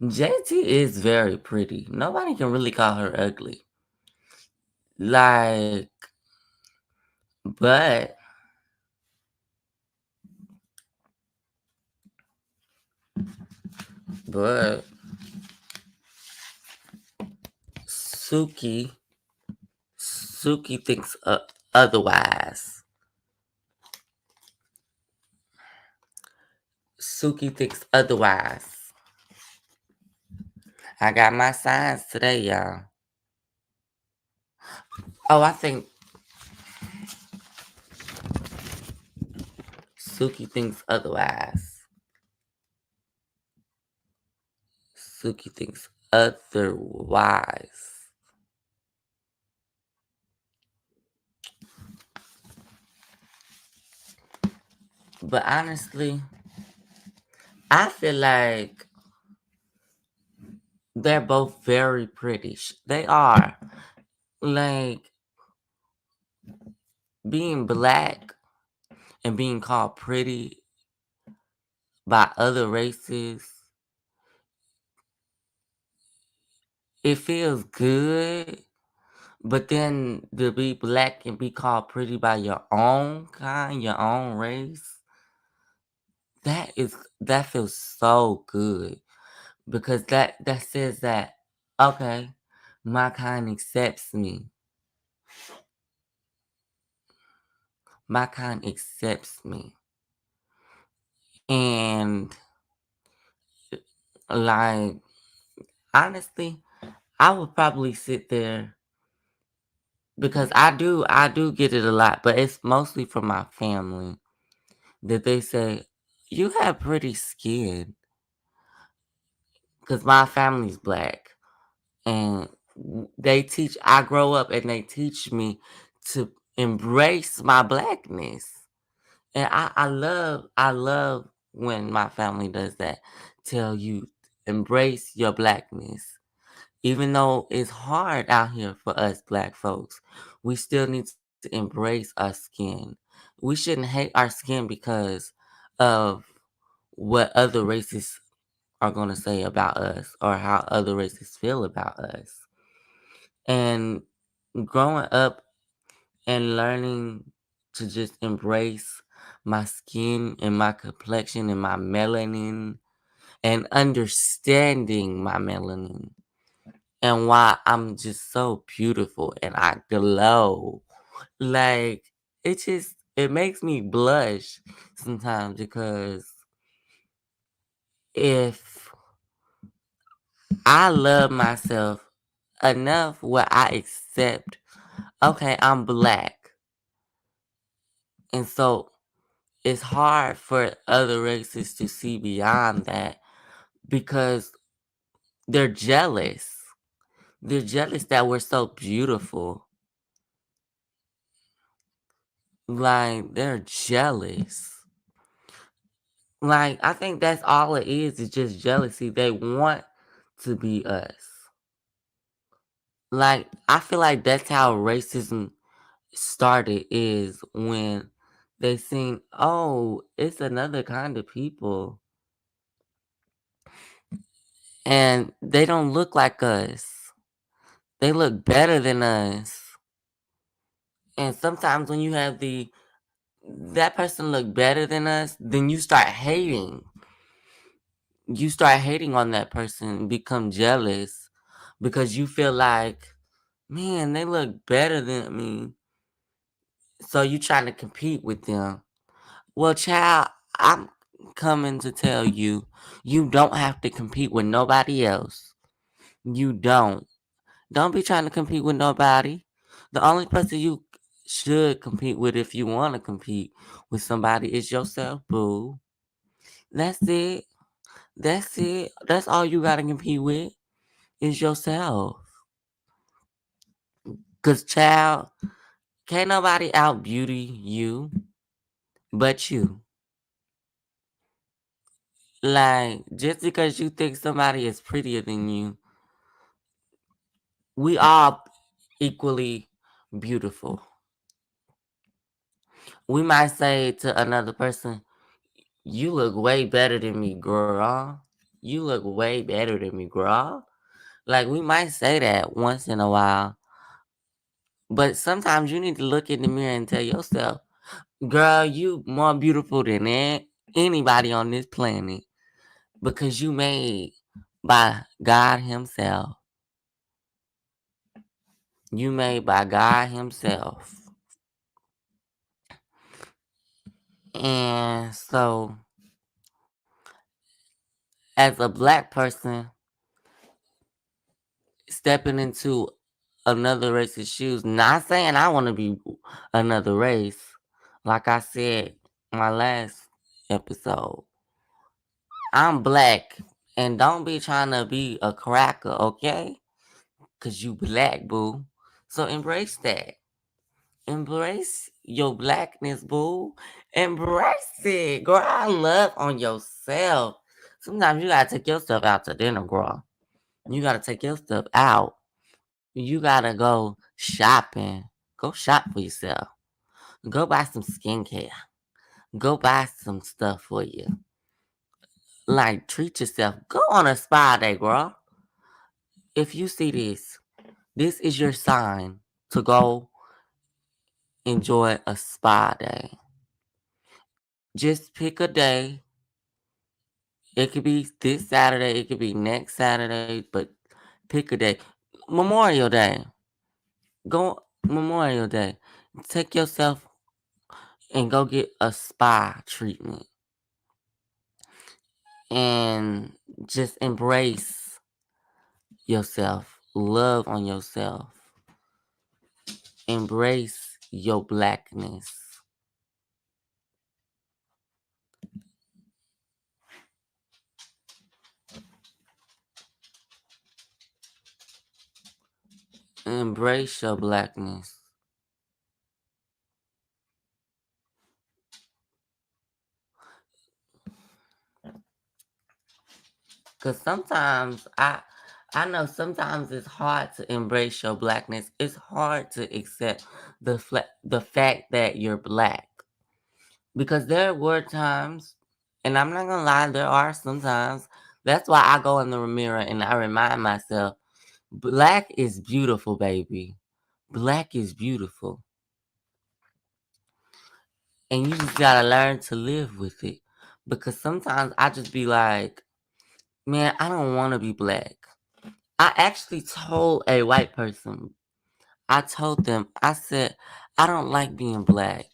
JT is very pretty. Nobody can really call her ugly. Like, but, but Suki, Suki thinks otherwise. Suki thinks otherwise. I got my signs today, y'all. Oh, I think Suki thinks otherwise. Suki thinks otherwise. But honestly, I feel like they're both very pretty. They are. Like, being black and being called pretty by other races, it feels good. But then to be black and be called pretty by your own kind, your own race, that feels so good. Because that says that, okay, my kind accepts me. My kind accepts me. And like, honestly, I would probably sit there because I do get it a lot, but it's mostly from my family that they say you have pretty skin because my family's black and they teach. I grow up and they teach me to embrace my blackness, and I love when my family does that. Tell you embrace your blackness. Even though it's hard out here for us black folks, we still need to embrace our skin. We shouldn't hate our skin because of what other races are going to say about us or how other races feel about us. And growing up and learning to just embrace my skin and my complexion and my melanin and understanding my melanin and why I'm just so beautiful and I glow. Like it makes me blush sometimes because if I love myself enough where I accept, okay, I'm black. And so it's hard for other races to see beyond that because they're jealous. They're jealous that we're so beautiful. Like, they're jealous. Like, I think that's all it is just jealousy. They want to be us. Like, I feel like that's how racism started is when they seen, oh, it's another kind of people and they don't look like us. They look better than us. And sometimes when you have that person look better than us, then you start hating. You start hating on that person, become jealous because you feel like, man, they look better than me. So you trying to compete with them. Well, child, I'm coming to tell you, you don't have to compete with nobody else. You don't. Don't be trying to compete with nobody. The only person you should compete with if you want to compete with somebody is yourself, boo. That's it. That's it. That's all you gotta compete with is yourself. Cause child, can't nobody out beauty you but you. Like, just because you think somebody is prettier than you, we all equally beautiful. We might say to another person, you look way better than me, girl. you look way better than me, girl. Like, we might say that once in a while, but sometimes you need to look in the mirror and tell yourself, girl, you more beautiful than anybody on this planet because you made by God Himself. You made by God Himself. And so, as a black person stepping into another race's shoes, not saying I want to be another race. Like I said in my last episode, I'm black. And don't be trying to be a cracker, okay? Because you black, boo. So embrace that. Embrace your blackness, boo. Embrace it. Girl, I love on yourself. Sometimes you gotta take yourself out to dinner, girl. You gotta take your stuff out. You gotta go shopping. Go shop for yourself. Go buy some skincare. Go buy some stuff for you. Like, treat yourself. Go on a spa day, girl. If you see this is your sign to go enjoy a spa day. Just pick a day. It could be this Saturday, it could be next Saturday, but pick a day. Memorial Day. Go Memorial Day. Take yourself and go get a spa treatment. And just embrace yourself. Love on yourself. Embrace your blackness. Embrace your blackness. Cause sometimes I know sometimes it's hard to embrace your blackness. It's hard to accept the fact that you're black. Because there were times, and I'm not gonna lie, there are sometimes. That's why I go in the mirror and I remind myself, black is beautiful, baby. Black is beautiful. And you just gotta learn to live with it. Because sometimes I just be like, man, I don't wanna be black. I actually told a white person, I told them, I said, I don't like being black.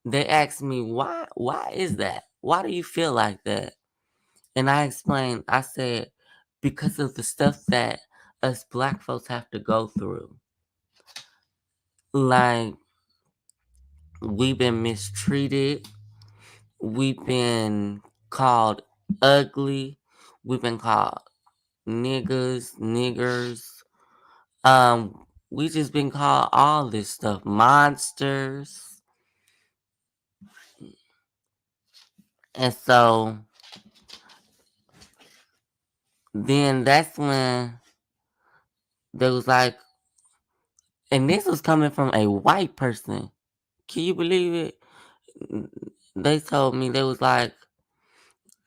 They asked me, why is that? Why do you feel like that? And I explained, I said, because of the stuff that us black folks have to go through. Like, we've been mistreated, we've been called ugly, we've been called niggers. We just been called all this stuff, monsters. And so then that's when there was like, and this was coming from a white person. Can you believe it? They told me, they was like,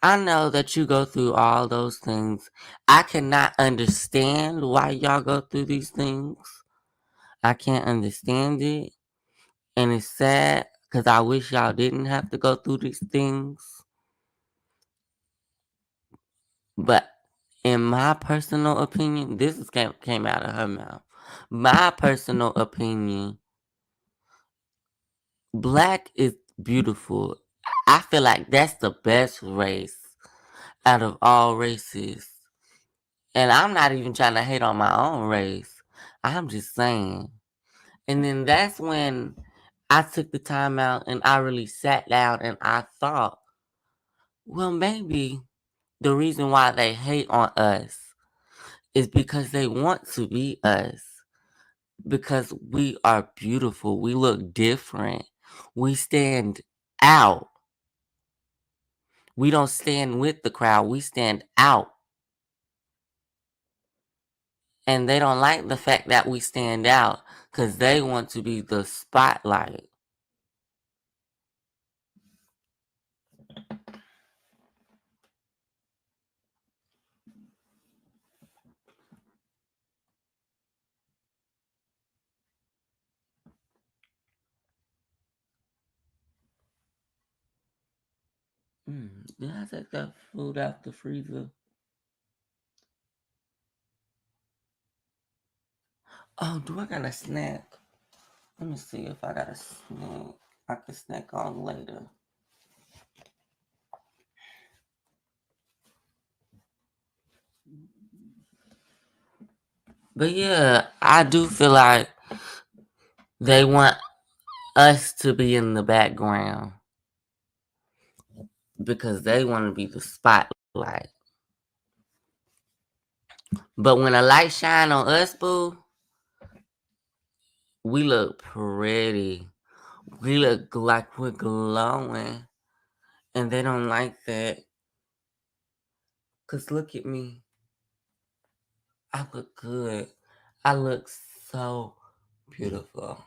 I know that you go through all those things. I cannot understand why y'all go through these things. I can't understand it. And it's sad because I wish y'all didn't have to go through these things. But in my personal opinion, came out of her mouth. My personal opinion, black is beautiful. I feel like that's the best race out of all races. And I'm not even trying to hate on my own race. I'm just saying. And then that's when I took the time out and I really sat down and I thought, well, maybe the reason why they hate on us is because they want to be us. Because we are beautiful. We look different. We stand out. We don't stand with the crowd. We stand out. And they don't like the fact that we stand out because they want to be the spotlight. Did I take that food out the freezer? Oh, do I got a snack? Let me see if I got a snack. I can snack on later. But yeah, I do feel like they want us to be in the background because they want to be the spotlight. But when a light shine on us, boo, we look pretty. We look like we're glowing. And they don't like that. Cause look at me. I look good. I look so beautiful.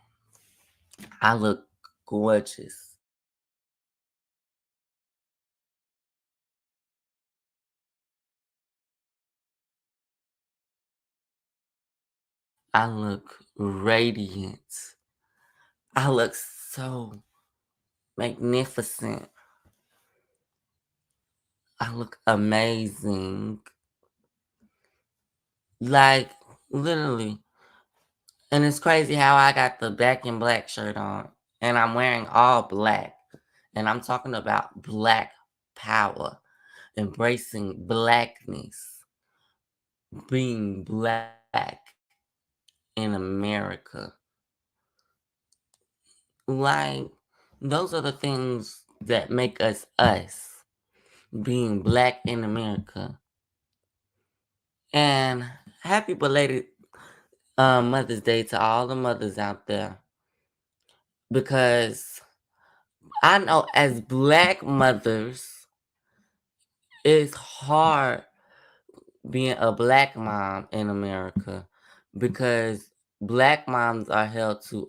I look gorgeous. I look radiant. I look so magnificent. I look amazing. Like, literally. And it's crazy how I got the back and black shirt on. And I'm wearing all black. And I'm talking about black power. Embracing blackness. Being black in America. Like, those are the things that make us us. Being black in America. And happy belated Mother's Day to all the mothers out there. Because I know as black mothers, it's hard being a black mom in America because black moms are held to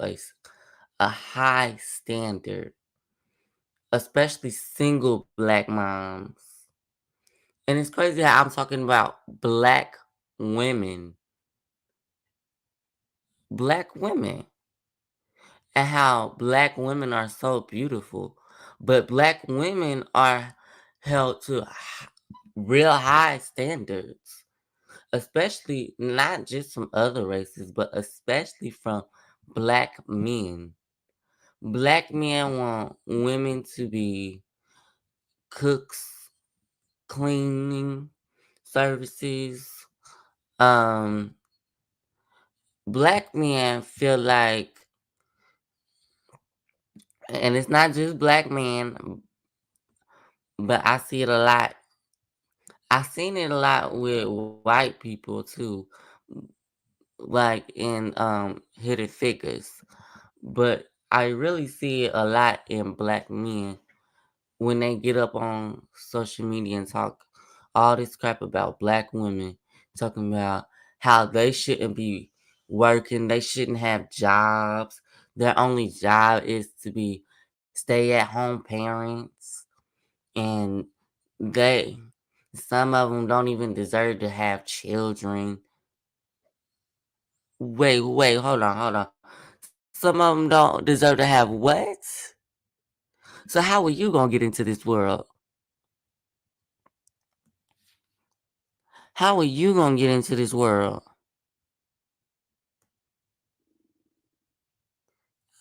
a high standard, especially single black moms. And it's crazy how I'm talking about women, black women, and how black women are so beautiful. But black women are held to real high standards, especially not just from other races, but especially from black men. Black men want women to be cooks, cleaning services. Um, Black men feel like, and it's not just black men, but I see it a lot. I've seen it a lot with white people too, like in hidden figures. But I really see it a lot in black men when they get up on social media and talk all this crap about black women, talking about how they shouldn't be working, they shouldn't have jobs. Their only job is to be stay at home parents, and they some of them don't even deserve to have children. Wait, hold on. Some of them don't deserve to have what? So how are you gonna get into this world? How are you gonna get into this world?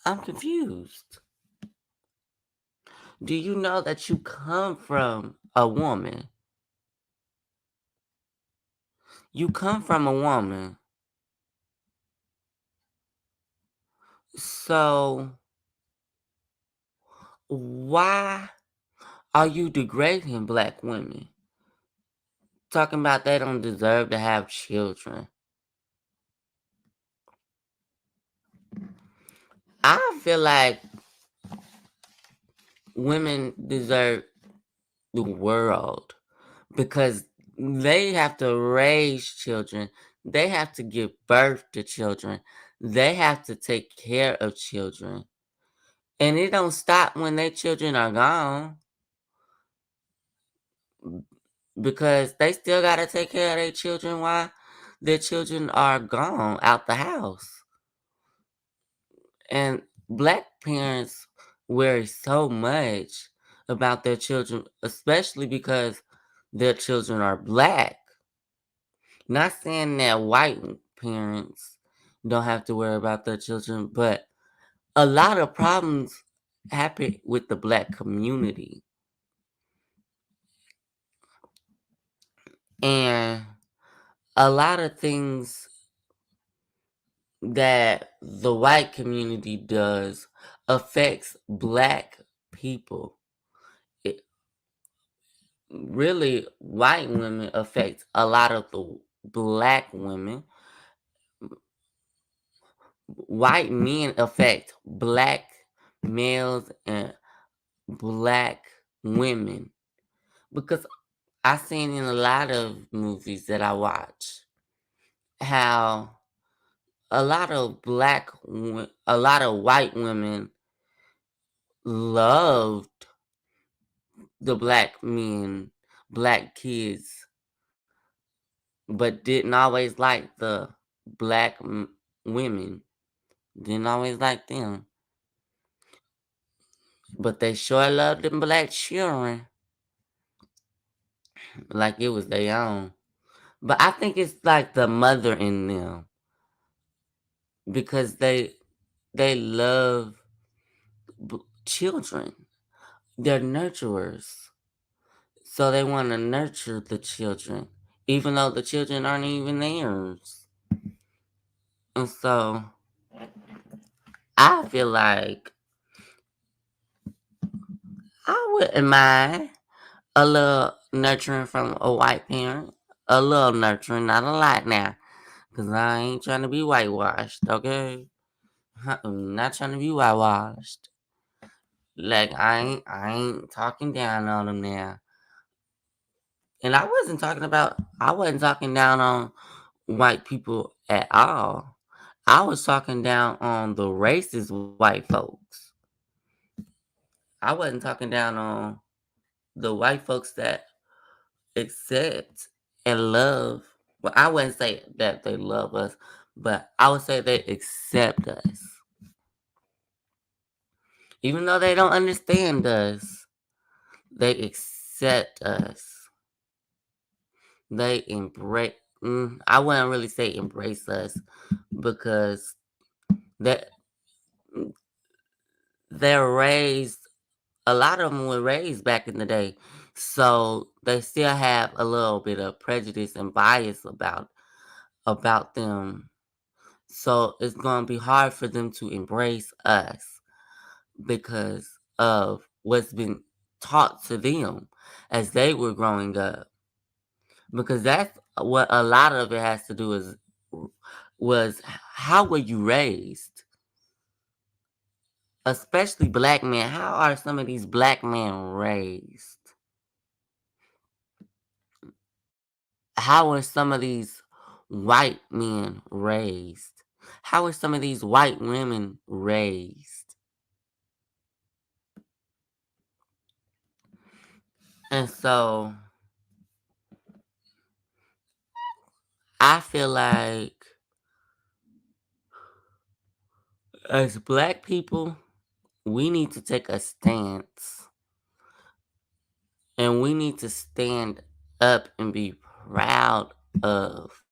I'm confused. Do you know that you come from a woman? You come from a woman. So why are you degrading black women? Talking about they don't deserve to have children. I feel like women deserve the world because they have to raise children. They have to give birth to children. They have to take care of children. And it don't stop when their children are gone because they still got to take care of their children while their children are gone out the house. And black parents worry so much about their children, especially because their children are black. Not saying that white parents don't have to worry about their children, but a lot of problems happen with the black community. And a lot of things that the white community does affects black people. It, really, white women affect a lot of the black women. White men affect black males and black women because I seen in a lot of movies that I watch how a lot of white women loved the black men, black kids, but didn't always like the black women. Didn't always like them, but they sure loved them black children like it was their own. But I think it's like the mother in them because they love children. They're nurturers. So they want to nurture the children, even though the children aren't even theirs. And so I feel like I wouldn't mind a little nurturing from a white parent. A little nurturing, not a lot now. Because I ain't trying to be whitewashed, okay? Not trying to be whitewashed. Like I ain't talking down on them now. And I wasn't talking down on white people at all. I was talking down on the racist white folks. I wasn't talking down on the white folks that accept and love. Well, I wouldn't say that they love us, but I would say they accept us. Even though they don't understand us, they accept us. They embrace. I wouldn't really say embrace us because that they're raised. A lot of them were raised back in the day, so they still have a little bit of prejudice and bias about them. So it's gonna be hard for them to embrace us because of what's been taught to them as they were growing up. Because that's what a lot of it has to do is was how were you raised? Especially black men. How are some of these black men raised? How are some of these white men raised? How are some of these white women raised? And so I feel like as black people, we need to take a stance and we need to stand up and be proud of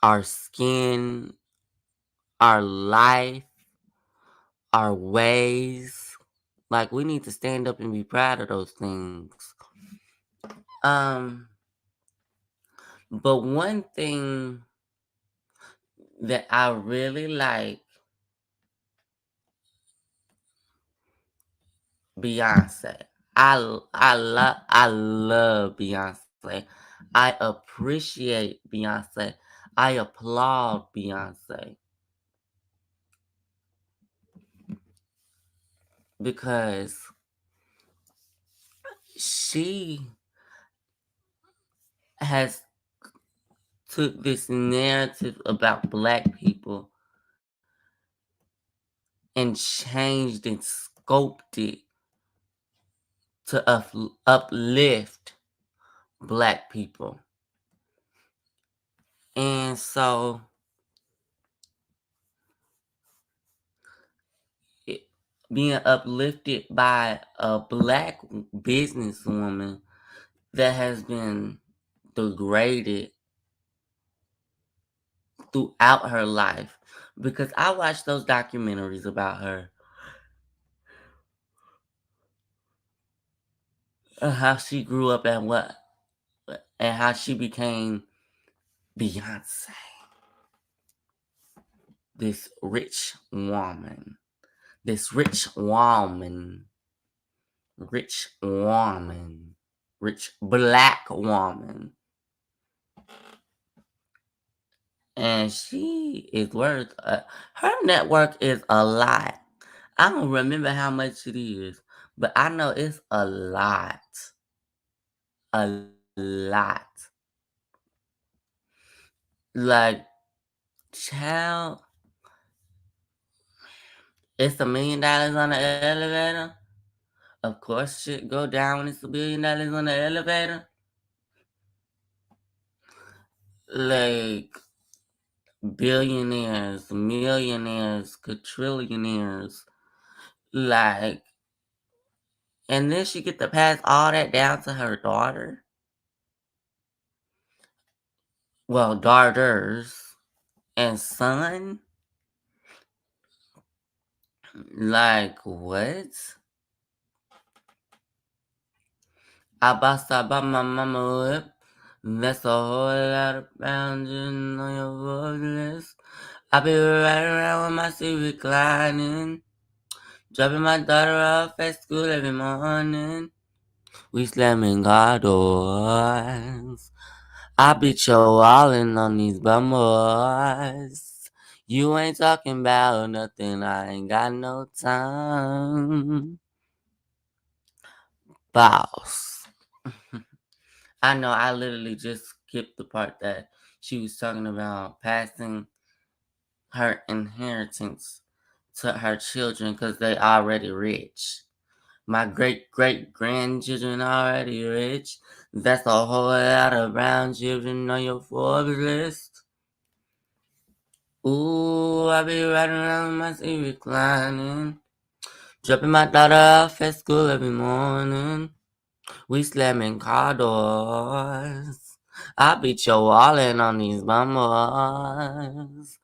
our skin, our life, our ways. Like we need to stand up and be proud of those things. Um, but one thing that I really like Beyonce. I love Beyonce. I appreciate Beyonce. I applaud Beyonce because she has took this narrative about black people and changed and scoped it to uplift black people. And so it, being uplifted by a black businesswoman that has been degraded throughout her life. Because I watched those documentaries about her, how she grew up and how she became Beyonce, this rich woman, this rich woman, rich black woman. And she is worth, her network is a lot. I don't remember how much it is, but I know it's a lot. A lot. Like, child, it's $1 million on the elevator. Of course, shit go down when it's $1 billion on the elevator. Like, billionaires, millionaires, quadrillionaires. Like, and then she get to pass all that down to her daughter. Well, daughters and son. Like, what? I bought my mama whip. That's a whole lot of pounding on your voice. I be riding around with my seat reclining. Dropping my daughter off at school every morning. We slamming car doors. I beat your wallin' on these bum boys. You ain't talking about nothing, I ain't got no time. Boss. I know I literally just skipped the part that she was talking about passing her inheritance to her children because they already rich. My great great grandchildren already rich. That's a whole lot of brown children on your Forbes list. Ooh, I be riding around my seat reclining. Dropping my daughter off at school every morning. We slamming car doors. I beat your wallin' on these bummers.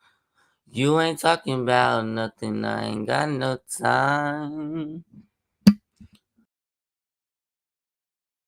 You ain't talking about nothing, I ain't got no time.